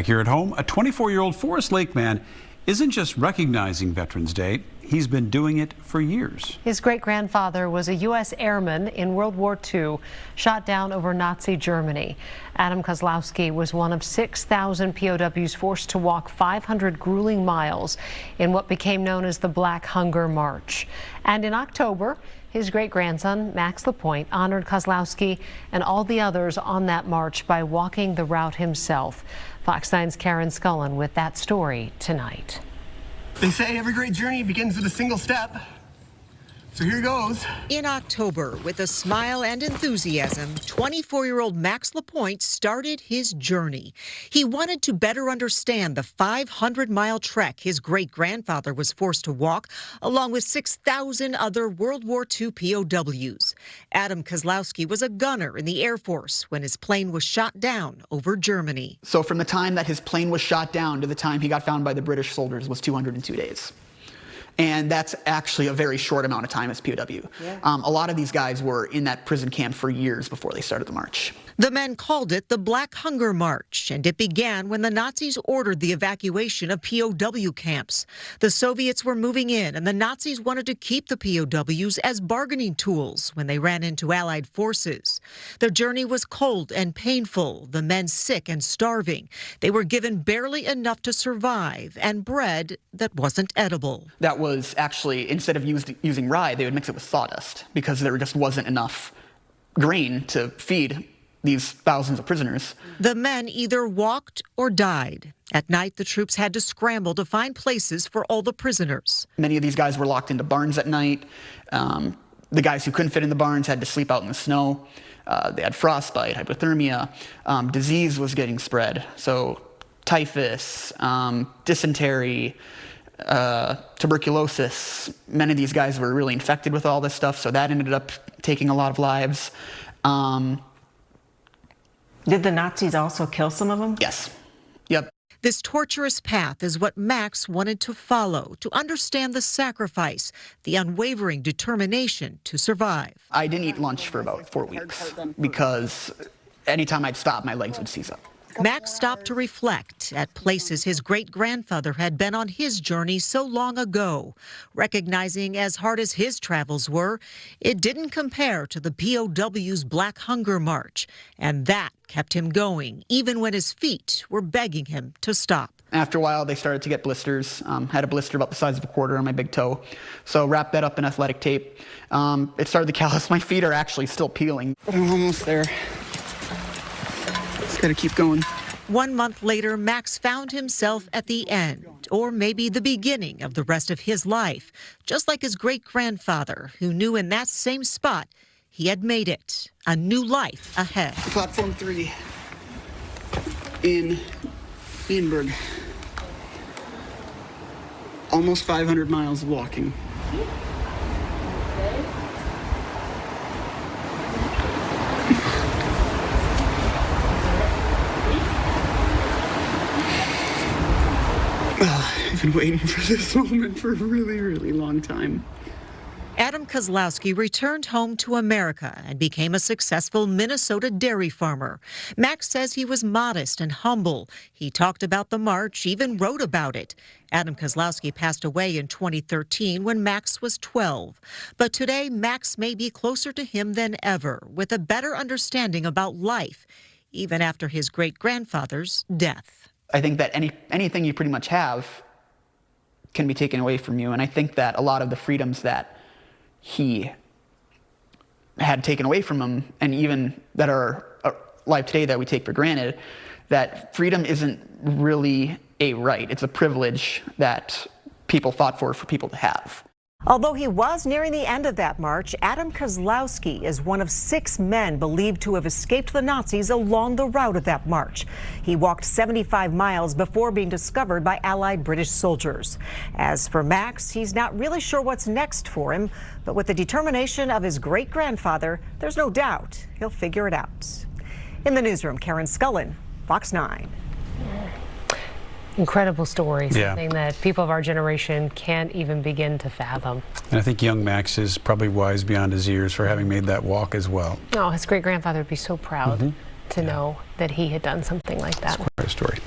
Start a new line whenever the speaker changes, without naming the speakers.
Back here at home, a 24-year-old Forest Lake man isn't just recognizing Veterans Day, he's been doing it for years.
His great-grandfather was a U.S. airman in World War II, shot down over Nazi Germany. Adam Kozlowski was one of 6,000 POWs forced to walk 500 grueling miles in what became known as the Black Hunger March. And in October, his great-grandson, Max LaPointe, honored Kozlowski and all the others on that march by walking the route himself. Fox 9's Karen Scullin with that story tonight.
They say every great journey begins with a single step. So here goes.
In October, with a smile and enthusiasm, 24-year-old Max LaPointe started his journey. He wanted to better understand the 500-mile trek his great-grandfather was forced to walk, along with 6,000 other World War II POWs. Adam Kozlowski was a gunner in the Air Force when his plane was shot down over Germany.
So from the time that his plane was shot down to the time he got found by the British soldiers was 202 days. And that's actually a very short amount of time as POW. Yeah. A lot of these guys were in that prison camp for years before they started the march.
The men called it the Black Hunger March, and it began when the Nazis ordered the evacuation of POW camps. The Soviets were moving in, and the Nazis wanted to keep the POWs as bargaining tools when they ran into Allied forces. Their journey was cold and painful, the men sick and starving. They were given barely enough to survive, and bread that wasn't edible.
That was actually, instead of using rye, they would mix it with sawdust because there just wasn't enough grain to feed these thousands of prisoners.
The men either walked or died. At night, the troops had to scramble to find places for all the prisoners.
Many of these guys were locked into barns at night. The guys who couldn't fit in the barns had to sleep out in the snow. They had frostbite, hypothermia. Disease was getting spread. So typhus, dysentery, tuberculosis. Many of these guys were really infected with all this stuff, so that ended up taking a lot of lives.
Did the Nazis also kill some of them?
Yes. Yep.
This torturous path is what Max wanted to follow, to understand the sacrifice, the unwavering determination to survive.
I didn't eat lunch for about 4 weeks because anytime I'd stop, my legs would seize up.
Max stopped to reflect at places his great-grandfather had been on his journey so long ago, recognizing as hard as his travels were, it didn't compare to the POW's Black Hunger March, and that kept him going, even when his feet were begging him to stop.
After a while, they started to get blisters. Had a blister about the size of a quarter on my big toe. So wrapped that up in athletic tape. It started to callus. My feet are actually still peeling. But I'm almost there. Just gotta keep going.
1 month later, Max found himself at the end, or maybe the beginning of the rest of his life, just like his great-grandfather, who knew in that same spot he had made it, a new life ahead.
Platform 3 in Edinburgh. Almost 500 miles of walking. I've been waiting for this moment for a really, really long time.
Adam Kozlowski returned home to America and became a successful Minnesota dairy farmer. Max says he was modest and humble. He talked about the march, even wrote about it. Adam Kozlowski passed away in 2013 when Max was 12. But today, Max may be closer to him than ever, with a better understanding about life, even after his great-grandfather's death.
I think that anything you pretty much have can be taken away from you. And I think that a lot of the freedoms that he had taken away from him, and even that are alive today that we take for granted, that freedom isn't really a right. It's a privilege that people fought for people to have.
Although he was nearing the end of that march, Adam Kozlowski is one of 6 men believed to have escaped the Nazis along the route of that march. He walked 75 miles before being discovered by Allied British soldiers. As for Max, he's not really sure what's next for him, but with the determination of his great-grandfather, there's no doubt he'll figure it out. In the newsroom, Karen Scullin, Fox 9.
Incredible story, something that people of our generation can't even begin to fathom.
And I think young Max is probably wise beyond his years for having made that walk as well.
Oh, his great-grandfather would be so proud to know that he had done something like that.
It's quite a story.